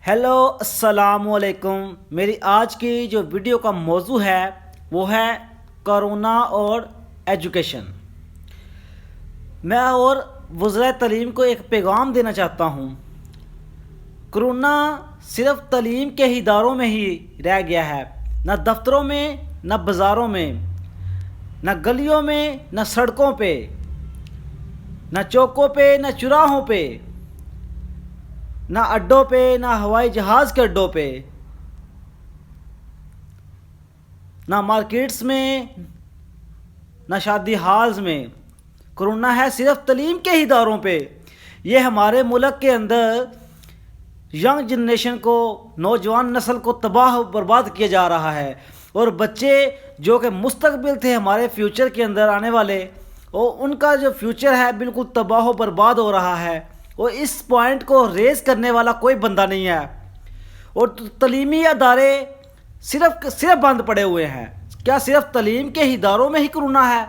Hello السلام علیکم۔ میری آج کی جو ویڈیو کا موضوع ہے وہ ہے کرونا اور ایجوکیشن۔ میں اور وزرائے تعلیم کو ایک پیغام دینا چاہتا ہوں۔ کرونا صرف تعلیم کے اداروں میں ہی رہ گیا ہے، نہ دفتروں میں، نہ بازاروں میں، نہ گلیوں میں، نہ سڑکوں پہ، نہ چوکوں پہ، نہ چوراہوں پہ، نہ اڈوں پہ، نہ ہوائی جہاز کے اڈوں پہ، نہ مارکیٹس میں، نہ شادی ہالز میں۔ کرونا ہے صرف تعلیم کے اداروں پہ۔ یہ ہمارے ملک کے اندر ینگ جنریشن کو، نوجوان نسل کو تباہ و برباد کیا جا رہا ہے، اور بچے جو کہ مستقبل تھے ہمارے فیوچر کے اندر آنے والے، اور ان کا جو فیوچر ہے بالکل تباہ و برباد ہو رہا ہے، اور اس پوائنٹ کو ریز کرنے والا کوئی بندہ نہیں ہے۔ اور تعلیمی ادارے صرف بند پڑے ہوئے ہیں۔ کیا صرف تعلیم کے اداروں میں ہی کرونا ہے؟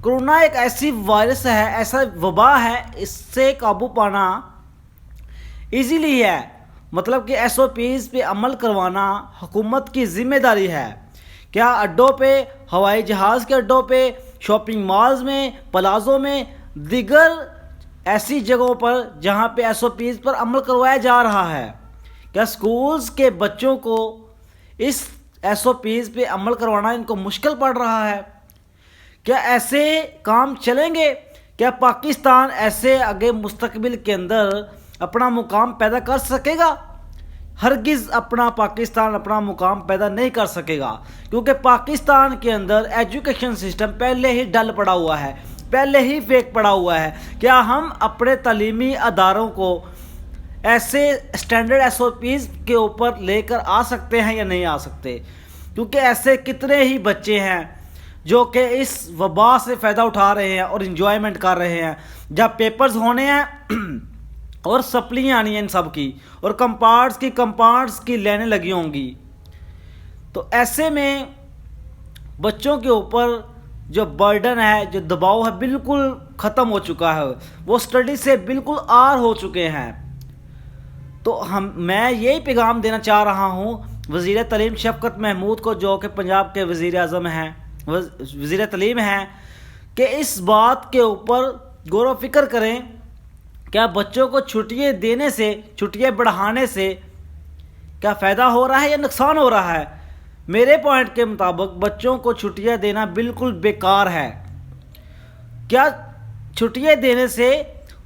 کرونا ایک ایسی وائرس ہے، ایسا وبا ہے، اس سے قابو پانا ایزیلی ہے۔ مطلب کہ ایس او پیز پہ عمل کروانا حکومت کی ذمہ داری ہے۔ کیا اڈوں پہ، ہوائی جہاز کے اڈوں پہ، شاپنگ مالز میں، پلازوں میں، دیگر ایسی جگہوں پر جہاں پہ ایس او پیز پر عمل کروایا جا رہا ہے، کیا سکولز کے بچوں کو اس ایس او پیز پہ عمل کروانا ان کو مشکل پڑ رہا ہے؟ کیا ایسے کام چلیں گے؟ کیا پاکستان ایسے آگے مستقبل کے اندر اپنا مقام پیدا کر سکے گا؟ ہرگز پاکستان اپنا مقام پیدا نہیں کر سکے گا، کیونکہ پاکستان کے اندر ایجوکیشن سسٹم پہلے ہی ڈل پڑا ہوا ہے، پہلے ہی فیک پڑا ہوا ہے۔ کیا ہم اپنے تعلیمی اداروں کو ایسے اسٹینڈرڈ ایس او پیز کے اوپر لے کر آ سکتے ہیں یا نہیں آ سکتے؟ کیونکہ ایسے کتنے ہی بچے ہیں جو کہ اس وبا سے فائدہ اٹھا رہے ہیں اور انجوائمنٹ کر رہے ہیں۔ جب پیپرز ہونے ہیں اور سپلیاں آنی ہیں ان سب کی، اور کمپاؤنڈس کی لینیں لگی ہوں گی، تو ایسے میں بچوں کے اوپر جو برڈن ہے، جو دباؤ ہے، بالکل ختم ہو چکا ہے۔ وہ اسٹڈی سے بالکل آر ہو چکے ہیں۔ تو میں یہی پیغام دینا چاہ رہا ہوں وزیر تعلیم شفقت محمود کو، جو کہ پنجاب کے وزیر اعظم ہیں، وزیر تعلیم ہیں، کہ اس بات کے اوپر غور و فکر کریں کیا بچوں کو چھٹیاں دینے سے، چھٹیاں بڑھانے سے کیا فائدہ ہو رہا ہے یا نقصان ہو رہا ہے؟ میرے پوائنٹ کے مطابق بچوں کو چھٹیاں دینا بالکل بیکار ہے۔ کیا چھٹیاں دینے سے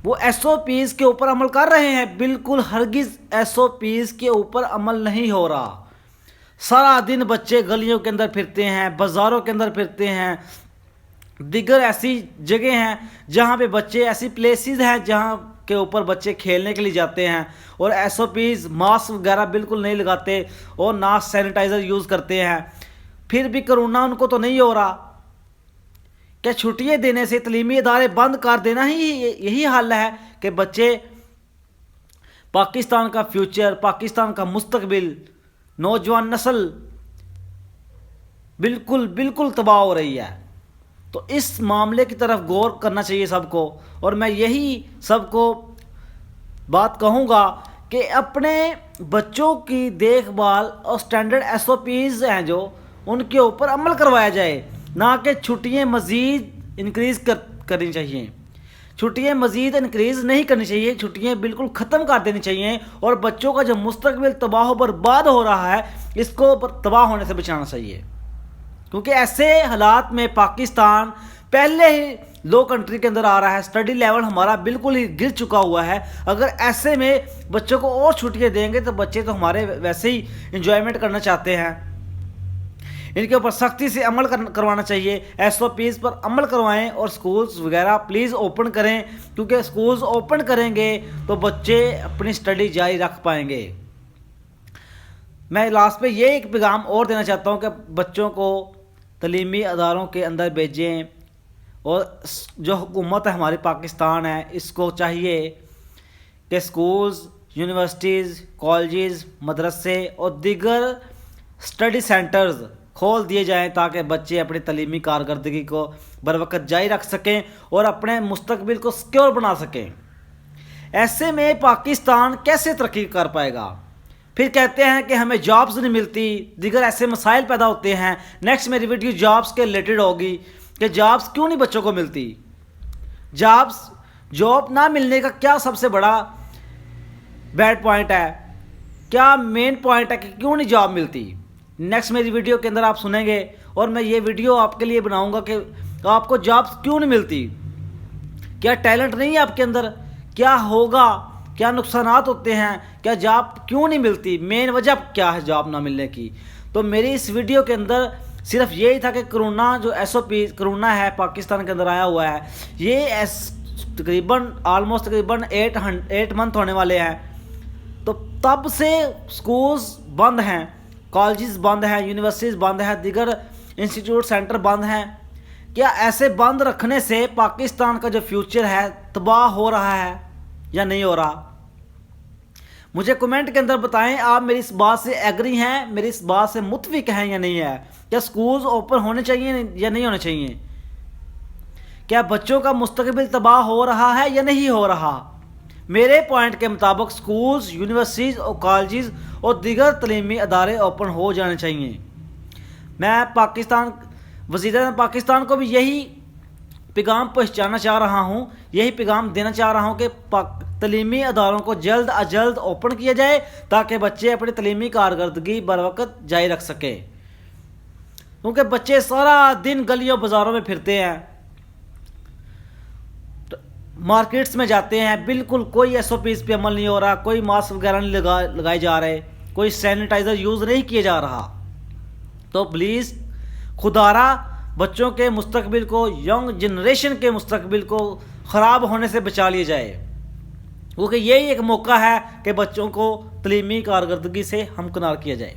وہ ایس او پیز کے اوپر عمل کر رہے ہیں؟ بالکل ہرگز ایس او پیز کے اوپر عمل نہیں ہو رہا۔ سارا دن بچے گلیوں کے اندر پھرتے ہیں، بازاروں کے اندر پھرتے ہیں، دیگر ایسی جگہ ہیں جہاں پہ بچے، ایسی پلیسز ہیں جہاں کے اوپر بچے کھیلنے کے لیے جاتے ہیں، اور ایس او پیز ماسک وغیرہ بالکل نہیں لگاتے اور نہ سینیٹائزر یوز کرتے ہیں، پھر بھی کرونا ان کو تو نہیں ہو رہا۔ کیا چھٹیاں دینے سے، تعلیمی ادارے بند کر دینا ہی یہی حل ہے کہ بچے، پاکستان کا فیوچر، پاکستان کا مستقبل، نوجوان نسل بالکل تباہ ہو رہی ہے؟ تو اس معاملے کی طرف غور کرنا چاہیے سب کو، اور میں یہی سب کو بات کہوں گا کہ اپنے بچوں کی دیکھ بھال اور سٹینڈرڈ ایس او پیز ہیں جو ان کے اوپر عمل کروایا جائے، نہ کہ چھٹیاں مزید انکریز کرنی چاہیے۔ چھٹیاں مزید انکریز نہیں کرنی چاہیے، چھٹیاں بالکل ختم کر دینی چاہیے، اور بچوں کا جو مستقبل تباہ و برباد ہو رہا ہے اس کو تباہ ہونے سے بچانا چاہیے، کیونکہ ایسے حالات میں پاکستان پہلے ہی لو کنٹری کے اندر آ رہا ہے، اسٹڈی لیول ہمارا بالکل ہی گر چکا ہوا ہے۔ اگر ایسے میں بچوں کو اور چھٹیاں دیں گے تو بچے تو ہمارے ویسے ہی انجوائمنٹ کرنا چاہتے ہیں۔ ان کے اوپر سختی سے عمل کروانا چاہیے، ایس او پیز پر عمل کروائیں، اور سکولز وغیرہ پلیز اوپن کریں، کیونکہ سکولز اوپن کریں گے تو بچے اپنی اسٹڈی جاری رکھ پائیں گے۔ میں لاسٹ پہ یہ ایک پیغام اور دینا چاہتا ہوں کہ بچوں کو تعلیمی اداروں کے اندر بھیجیں، اور جو حکومت ہے ہماری پاکستان ہے، اس کو چاہیے کہ سکولز، یونیورسٹیز، کالجز، مدرسے اور دیگر اسٹڈی سینٹرز کھول دیے جائیں، تاکہ بچے اپنی تعلیمی کارکردگی کو بروقت جاری رکھ سکیں اور اپنے مستقبل کو سکیور بنا سکیں۔ ایسے میں پاکستان کیسے ترقی کر پائے گا؟ پھر کہتے ہیں کہ ہمیں جابز نہیں ملتی، دیگر ایسے مسائل پیدا ہوتے ہیں۔ نیکسٹ میری ویڈیو جابز کے ریلیٹڈ ہوگی کہ جابز کیوں نہیں بچوں کو ملتی، جاب نہ ملنے کا کیا سب سے بڑا بیڈ پوائنٹ ہے، کیا مین پوائنٹ ہے کہ کیوں نہیں جاب ملتی۔ نیکسٹ میری ویڈیو کے اندر آپ سنیں گے، اور میں یہ ویڈیو آپ کے لیے بناؤں گا کہ آپ کو جابز کیوں نہیں ملتی، کیا ٹیلنٹ نہیں ہے آپ کے اندر، کیا ہوگا، کیا نقصانات ہوتے ہیں، کیا جاب کیوں نہیں ملتی، مین وجہ کیا ہے جاب نہ ملنے کی۔ تو میری اس ویڈیو کے اندر صرف یہی تھا کہ کرونا جو SOP کرونا ہے پاکستان کے اندر آیا ہوا ہے، یہ تقریباً 8 منتھ ہونے والے ہیں، تو تب سے سکولز بند ہیں، کالجز بند ہیں، یونیورسٹیز بند ہیں، دیگر انسٹیٹیوٹ سینٹر بند ہیں۔ کیا ایسے بند رکھنے سے پاکستان کا جو فیوچر ہے تباہ ہو رہا ہے یا نہیں ہو رہا؟ مجھے کمنٹ کے اندر بتائیں آپ میری اس بات سے ایگری ہیں، میری اس بات سے متفق ہیں یا نہیں ہے؟ کیا سکولز اوپن ہونے چاہیے یا نہیں ہونے چاہیے؟ کیا بچوں کا مستقبل تباہ ہو رہا ہے یا نہیں ہو رہا؟ میرے پوائنٹ کے مطابق سکولز، یونیورسٹیز اور کالجز اور دیگر تعلیمی ادارے اوپن ہو جانے چاہیے۔ میں وزیر اعظم پاکستان کو بھی یہی پیغام پہنچانا چاہ رہا ہوں، یہی پیغام دینا چاہ رہا ہوں کہ تعلیمی اداروں کو جلد از جلد اوپن کیا جائے تاکہ بچے اپنی تعلیمی کارکردگی بر وقت جاری رکھ سکیں، کیونکہ بچے سارا دن گلیوں بازاروں میں پھرتے ہیں، مارکیٹس میں جاتے ہیں، بالکل کوئی SOPs پہ عمل نہیں ہو رہا، کوئی ماسک وغیرہ نہیں لگائے جا رہے، کوئی سینیٹائزر یوز نہیں کیے جا رہا۔ تو پلیز خدارا بچوں کے مستقبل کو، ینگ جنریشن کے مستقبل کو خراب ہونے سے بچا لیا جائے، کیونکہ یہی ایک موقع ہے کہ بچوں کو تعلیمی کارکردگی سے ہمکنار کیا جائے۔